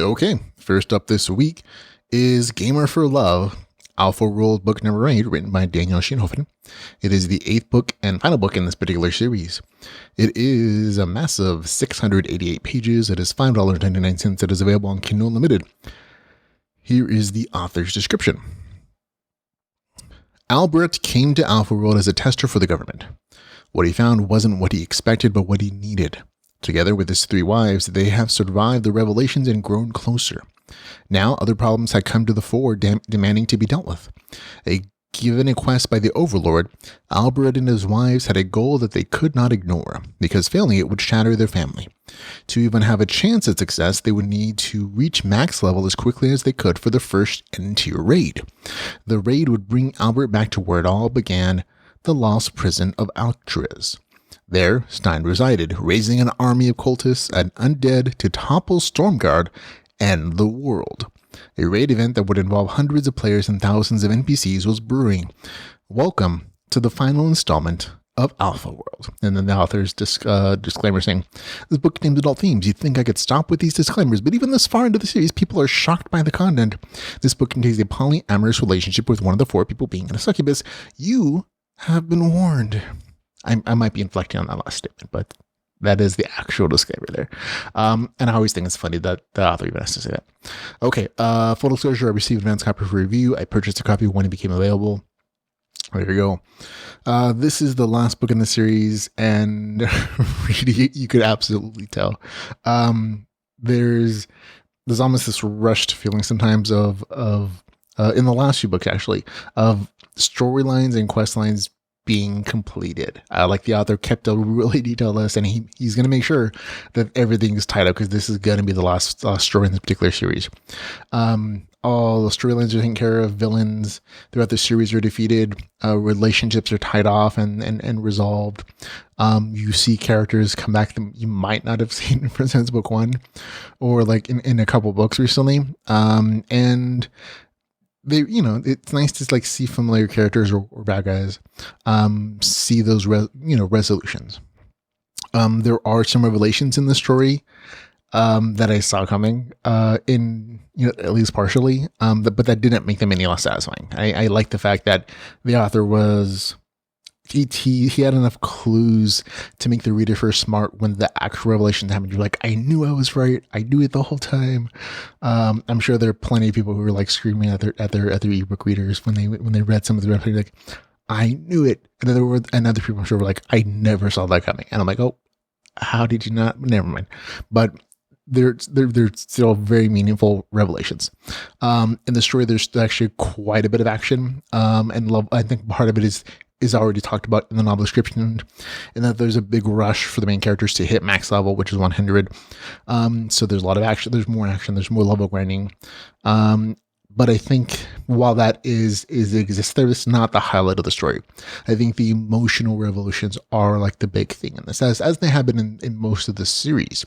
Okay, first up this week is Gamer for Love, Alpha World book number 8, written by Daniel Schoenhofen. It is the 8th book and final book in this particular series. It is a massive 688 pages. It is $5.99. It is available on Kindle Unlimited. Here is the author's description. Alburet came to Alpha World as a tester for the government. What he found wasn't what he expected, but what he needed. Together with his 3 wives, they have survived the revelations and grown closer. Now, other problems had come to the fore, demanding to be dealt with. Given a quest by the Overlord, Alburet and his wives had a goal that they could not ignore, because failing it would shatter their family. To even have a chance at success, they would need to reach max level as quickly as they could for the first N-tier raid. The raid would bring Alburet back to where it all began, the Lost Prison of Alctriuz. There, Stein resided, raising an army of cultists and undead to topple Stormguard and the world. A raid event that would involve hundreds of players and thousands of NPCs was brewing. Welcome to the final installment of Alpha World. And then the author's disclaimer saying, this book contains adult themes. You'd think I could stop with these disclaimers, but even this far into the series, people are shocked by the content. This book contains a polyamorous relationship with one of the 4 people being a succubus. You have been warned. I might be inflecting on that last statement, but that is the actual disclaimer there. And I always think it's funny that the author even has to say that. Okay, full disclosure, I received an advance copy for review. I purchased a copy when it became available. There you go. This is the last book in the series, and really, you could absolutely tell. There's almost this rushed feeling sometimes of in the last few books, actually, of storylines and quest lines being completed. Like the author kept a really detailed list, and he's going to make sure that everything is tied up, because this is going to be the last story in this particular series. All the storylines are taken care of. Villains throughout the series are defeated. Relationships are tied off and resolved. You see characters come back that you might not have seen since book 1, or like in a couple books recently. And they, it's nice to like see familiar characters or bad guys, see those, resolutions. There are some revelations in the story, that I saw coming, at least partially, but that didn't make them any less satisfying. I like the fact that the author was, he had enough clues to make the reader first smart when the actual revelation happened. You're like, I knew I was right. I knew it the whole time. I'm sure there are plenty of people who were like screaming at their ebook readers when they read some of the revelation, like, I knew it. And other people I'm sure were like, I never saw that coming. And I'm like, oh, how did you not? Never mind. But they're still very meaningful revelations. In the story, there's actually quite a bit of action, and love. I think part of it is already talked about in the novel description, and that there's a big rush for the main characters to hit max level, which is 100. So there's a lot of action. There's more action. There's more level grinding. But I think while that exists there, it's not the highlight of the story. I think the emotional revolutions are like the big thing in this, as they have been in most of the series.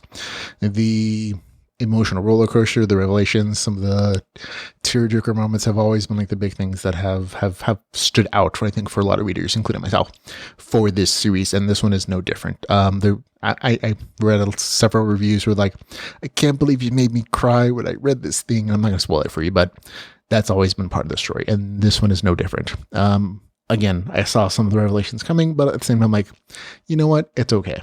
The emotional roller coaster, the revelations, some of the tearjerker moments have always been like the big things that have stood out, I think, for a lot of readers, including myself, for this series. And this one is no different. I read several reviews where like, I can't believe you made me cry when I read this thing. And I'm not going to spoil it for you, but that's always been part of the story. And this one is no different. Again, I saw some of the revelations coming, but at the same time, I'm like, you know what? It's okay.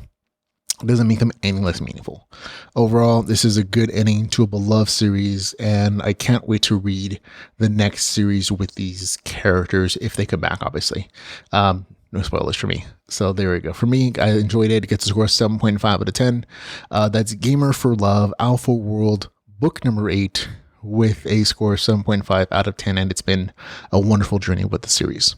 It doesn't make them any less meaningful. Overall, this is a good ending to a beloved series, and I can't wait to read the next series with these characters if they come back, obviously. No spoilers for me. So there we go. For me, I enjoyed it. It gets a score of 7.5 out of 10. That's Gamer for Love, Alpha World, book number 8, with a score of 7.5 out of 10, and it's been a wonderful journey with the series.